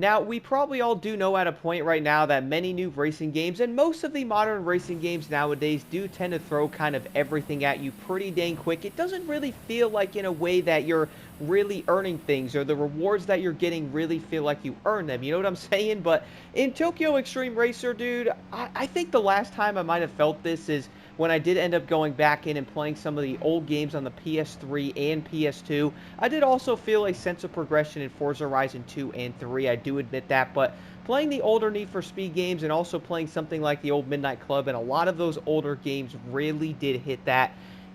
Now, we probably all do know at a point right now that many new racing games and most of the modern racing games nowadays do tend to throw kind of everything at you pretty dang quick. It doesn't really feel like in a way that you're really earning things, or the rewards that you're getting really feel like you earn them. You know what I'm saying? But in Tokyo Xtreme Racer, dude, I think the last time I might have felt this is when I did end up going back in and playing some of the old games on the PS3 and PS2. I did also feel a sense of progression in Forza Horizon 2 and 3, I do admit that, but playing the older Need for Speed games and also playing something like the old Midnight Club and a lot of those older games really did hit that.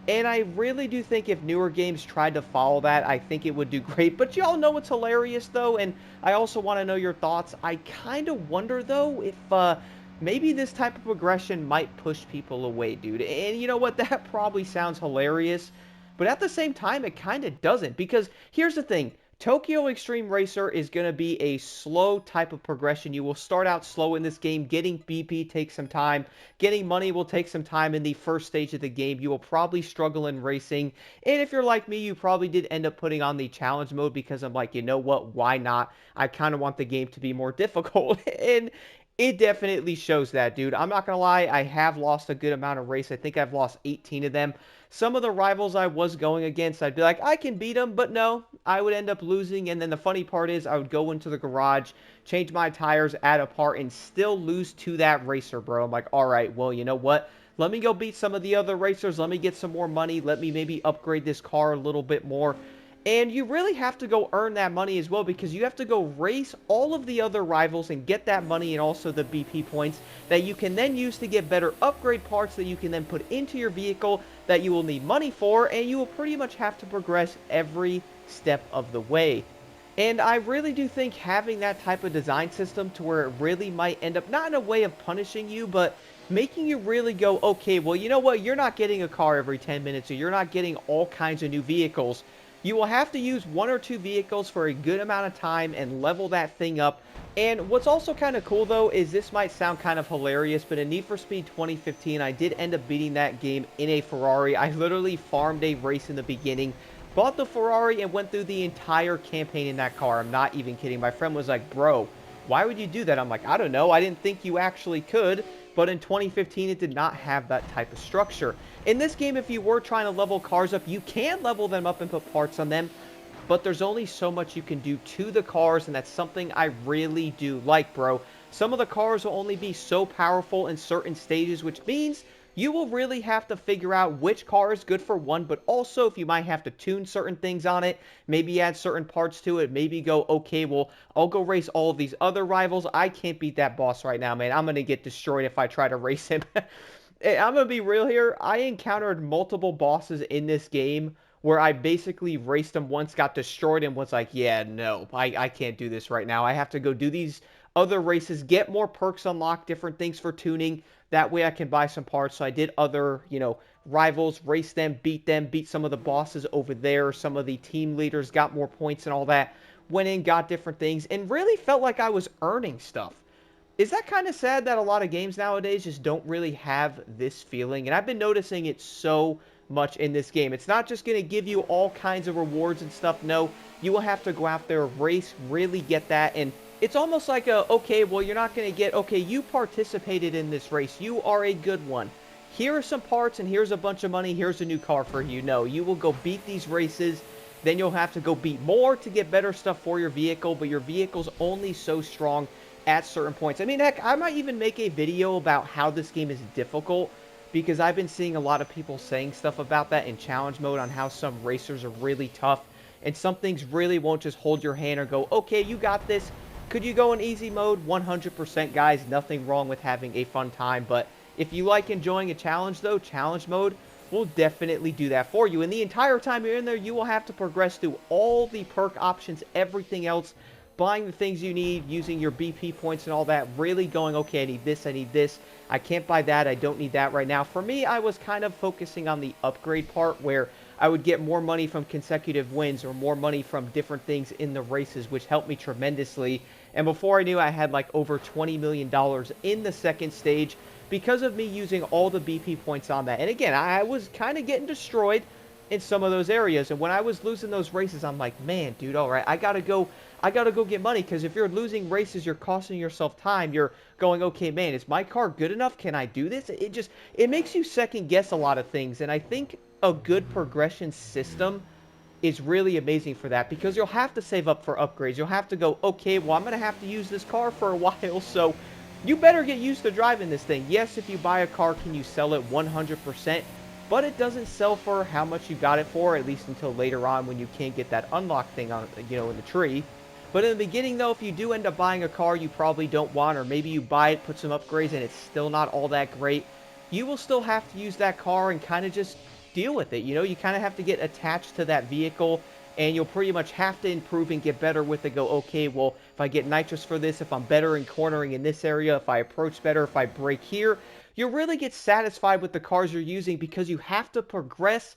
And I really do think if newer games tried to follow that, I think it would do great. But y'all know what's hilarious, though, and I also want to know your thoughts. I kind of wonder, though, if maybe this type of progression might push people away, dude. And you know what? That probably sounds hilarious, but at the same time, it kind of doesn't. Because here's the thing. Tokyo Xtreme Racer is going to be a slow type of progression. You will start out slow in this game. Getting BP takes some time. Getting money will take some time in the first stage of the game. You will probably struggle in racing. And if you're like me, you probably did end up putting on the challenge mode because I'm like, you know what? Why not? I kind of want the game to be more difficult. And it definitely shows that, dude. I'm not going to lie. I have lost a good amount of race. I think I've lost 18 of them. Some of the rivals I was going against, I'd be like, I can beat them, but no, I would end up losing. And then the funny part is I would go into the garage, change my tires, add a part, and still lose to that racer, bro. I'm like, all right, well, you know what? Let me go beat some of the other racers. Let me get some more money. Let me maybe upgrade this car a little bit more. And you really have to go earn that money as well, because you have to go race all of the other rivals and get that money and also the BP points that you can then use to get better upgrade parts that you can then put into your vehicle that you will need money for, and you will pretty much have to progress every step of the way. And I really do think having that type of design system to where it really might end up, not in a way of punishing you, but making you really go, okay, well, you know what? You're not getting a car every 10 minutes, or you're not getting all kinds of new vehicles. You will have to use one or two vehicles for a good amount of time and level that thing up. And what's also kind of cool, though, is this might sound kind of hilarious, but in Need for Speed 2015, I did end up beating that game in a Ferrari. I literally farmed a race in the beginning, bought the Ferrari, and went through the entire campaign in that car. I'm not even kidding. My friend was like, bro, why would you do that? I'm like, I don't know. I didn't think you actually could. But in 2015, it did not have that type of structure. In this game, if you were trying to level cars up, you can level them up and put parts on them, but there's only so much you can do to the cars, and that's something I really do like, bro. Some of the cars will only be so powerful in certain stages, which means you will really have to figure out which car is good for one, but also if you might have to tune certain things on it, maybe add certain parts to it, maybe go, okay, well, I'll go race all of these other rivals. I can't beat that boss right now, man. I'm going to get destroyed if I try to race him. I'm going to be real here. I encountered multiple bosses in this game where I basically raced them once, got destroyed, and was like, yeah, no, I can't do this right now. I have to go do these other races, get more perks unlocked, different things for tuning. That way I can buy some parts. So I did other, rivals, race them, beat some of the bosses over there. Some of the team leaders got more points and all that. Went in, got different things, and really felt like I was earning stuff. Is that kind of sad that a lot of games nowadays just don't really have this feeling? And I've been noticing it so much in this game. It's not just going to give you all kinds of rewards and stuff. No, you will have to go out there, race, really get that. And it's almost like okay, well, you're not going to get, okay, you participated in this race. You are a good one. Here are some parts, and here's a bunch of money. Here's a new car for you. No, you will go beat these races. Then you'll have to go beat more to get better stuff for your vehicle. But your vehicle's only so strong at certain points. I mean, heck, I might even make a video about how this game is difficult, because I've been seeing a lot of people saying stuff about that in challenge mode on how some racers are really tough and some things really won't just hold your hand or go, okay, you got this. Could you go in easy mode? 100%, guys. Nothing wrong with having a fun time. But if you like enjoying a challenge, though, challenge mode will definitely do that for you. And the entire time you're in there, you will have to progress through all the perk options, everything else, buying the things you need, using your BP points and all that, really going, okay, I need this, I can't buy that, I don't need that right now. For me, I was kind of focusing on the upgrade part, where I would get more money from consecutive wins or more money from different things in the races, which helped me tremendously. And before I knew, I had like over $20 million in the second stage because of me using all the BP points on that. And again, I was kind of getting destroyed, in some of those areas. And when I was losing those races, I'm like, man, dude, all right, I gotta go get money, because if you're losing races, you're costing yourself time. You're going, okay, man, is my car good enough? Can I do this? It makes you second guess a lot of things. And I think a good progression system is really amazing for that, because you'll have to save up for upgrades. You'll have to go, okay, well, I'm going to have to use this car for a while, so you better get used to driving this thing. Yes, if you buy a car, can you sell it 100%? But it doesn't sell for how much you got it for, at least until later on when you can't get that unlock thing on, in the tree. But in the beginning, though, if you do end up buying a car you probably don't want, or maybe you buy it, put some upgrades, and it's still not all that great, you will still have to use that car and kind of just deal with it. You kind of have to get attached to that vehicle, and you'll pretty much have to improve and get better with it. Go, okay, well, if I get nitrous for this, if I'm better in cornering in this area, if I approach better, if I brake here, you'll really get satisfied with the cars you're using, because you have to progress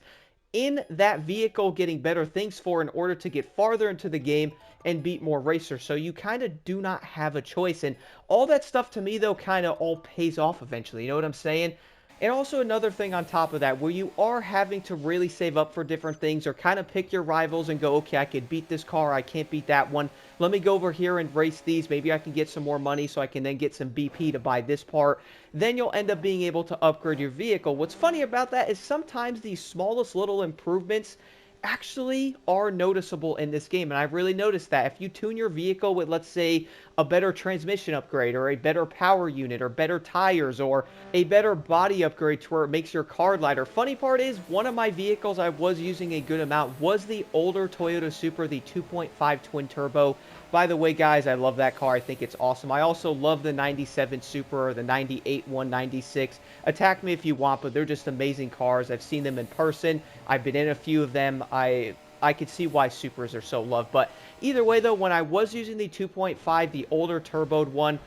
in that vehicle, getting better things for, in order to get farther into the game and beat more racers. So you kind of do not have a choice. And all that stuff, to me, though, kind of all pays off eventually. You know what I'm saying? And also another thing on top of that, where you are having to really save up for different things, or kind of pick your rivals and go, okay, I could beat this car, I can't beat that one. Let me go over here and race these. Maybe I can get some more money so I can then get some BP to buy this part. Then you'll end up being able to upgrade your vehicle. What's funny about that is sometimes these smallest little improvements actually are noticeable in this game. And I've really noticed that if you tune your vehicle with, let's say, a better transmission upgrade, or a better power unit, or better tires, or a better body upgrade to where it makes your car lighter. Funny part is, one of my vehicles I was using a good amount was the older Toyota Supra, the 2.5 twin turbo. By the way, guys, I love that car. I think it's awesome. I also love the 97 Supra, or the 98 196. Attack me if you want, but they're just amazing cars. I've seen them in person. I've been in a few of them. I could see why Supras are so loved. But either way, though, when I was using the 2.5, the older turboed one,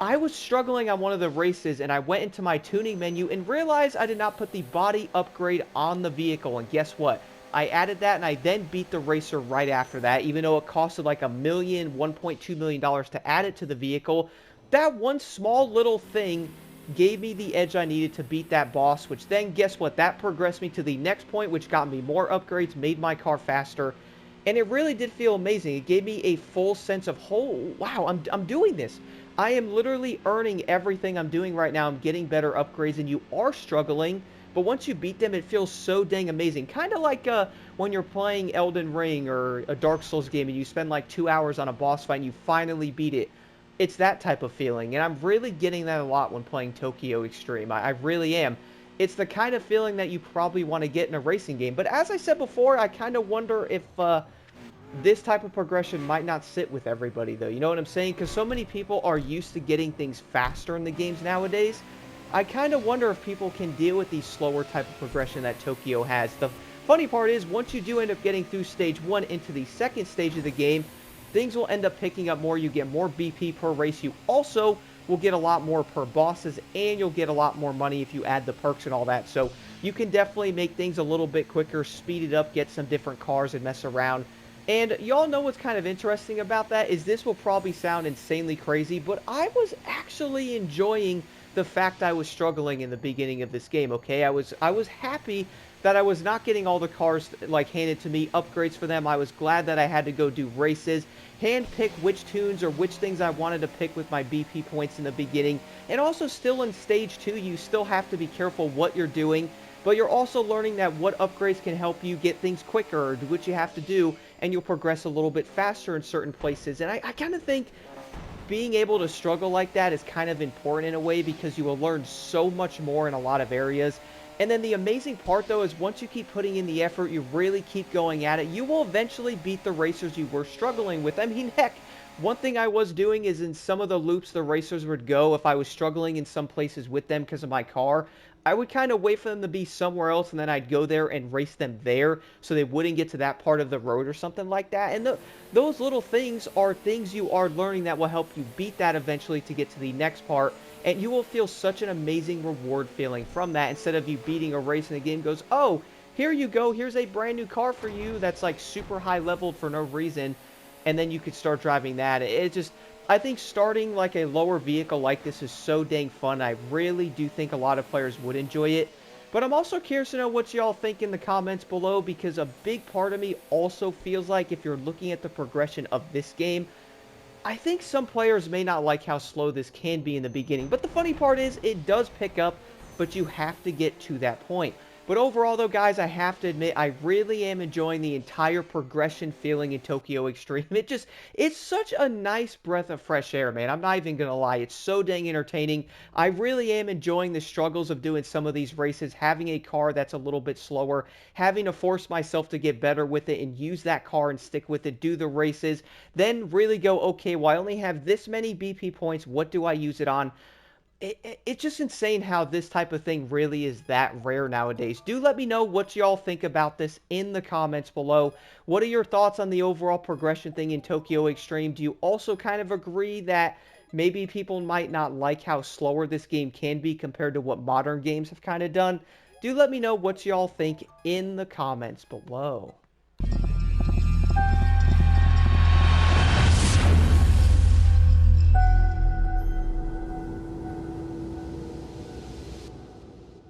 I was struggling on one of the races, and I went into my tuning menu and realized I did not put the body upgrade on the vehicle. And guess what? I added that, and I then beat the racer right after that, even though it costed like $1.2 million to add it to the vehicle. That one small little thing gave me the edge I needed to beat that boss, which then, guess what? That progressed me to the next point, which got me more upgrades, made my car faster, and it really did feel amazing. It gave me a full sense of, oh, wow, I'm doing this. I am literally earning everything I'm doing right now. I'm getting better upgrades, and you are struggling, but once you beat them, it feels so dang amazing. Kind of like when you're playing Elden Ring or a Dark Souls game, and you spend like 2 hours on a boss fight, and you finally beat it. It's that type of feeling, and I'm really getting that a lot when playing Tokyo Xtreme. I really am. It's the kind of feeling that you probably want to get in a racing game. But as I said before, I kind of wonder if this type of progression might not sit with everybody, though. You know what I'm saying? Because so many people are used to getting things faster in the games nowadays. I kind of wonder if people can deal with the slower type of progression that Tokyo has. The funny part is, once you do end up getting through stage 1 into the second stage of the game, things will end up picking up more. You get more BP per race. You also will get a lot more per bosses, and you'll get a lot more money if you add the perks and all that. So you can definitely make things a little bit quicker, speed it up, get some different cars and mess around. And y'all know what's kind of interesting about that is, this will probably sound insanely crazy, but I was actually enjoying the fact I was struggling in the beginning of this game, okay? I was happy that I was not getting all the cars like handed to me, upgrades for them. I was glad that I had to go do races, hand pick which tunes or which things I wanted to pick with my BP points in the beginning. And also, still in stage 2, you still have to be careful what you're doing, but you're also learning that what upgrades can help you get things quicker, or do what you have to do, and you'll progress a little bit faster in certain places. And I kind of think being able to struggle like that is kind of important in a way, because you will learn so much more in a lot of areas. And then the amazing part, though, is once you keep putting in the effort, you really keep going at it, you will eventually beat the racers you were struggling with. I mean, heck, one thing I was doing is, in some of the loops the racers would go, if I was struggling in some places with them because of my car, I would kind of wait for them to be somewhere else, and then I'd go there and race them there so they wouldn't get to that part of the road or something like that. And those little things are things you are learning that will help you beat that eventually to get to the next part. And you will feel such an amazing reward feeling from that, instead of you beating a race and the game goes, oh, here you go, here's a brand new car for you that's like super high leveled for no reason, and then you could start driving that. I think starting like a lower vehicle like this is so dang fun. I really do think a lot of players would enjoy it. But I'm also curious to know what y'all think in the comments below, because a big part of me also feels like if you're looking at the progression of this game, I think some players may not like how slow this can be in the beginning, but the funny part is it does pick up, but you have to get to that point. But overall though, guys, I have to admit, I really am enjoying the entire progression feeling in Tokyo Extreme. It's such a nice breath of fresh air, man. I'm not even gonna lie. It's so dang entertaining. I really am enjoying the struggles of doing some of these races, having a car that's a little bit slower, having to force myself to get better with it and use that car and stick with it, do the races, then really go, okay, well, I only have this many BP points. What do I use it on? It's just insane how this type of thing really is that rare nowadays. Do let me know what y'all think about this in the comments below. What are your thoughts on the overall progression thing in Tokyo Extreme? Do you also kind of agree that maybe people might not like how slower this game can be compared to what modern games have kind of done? Do let me know what y'all think in the comments below.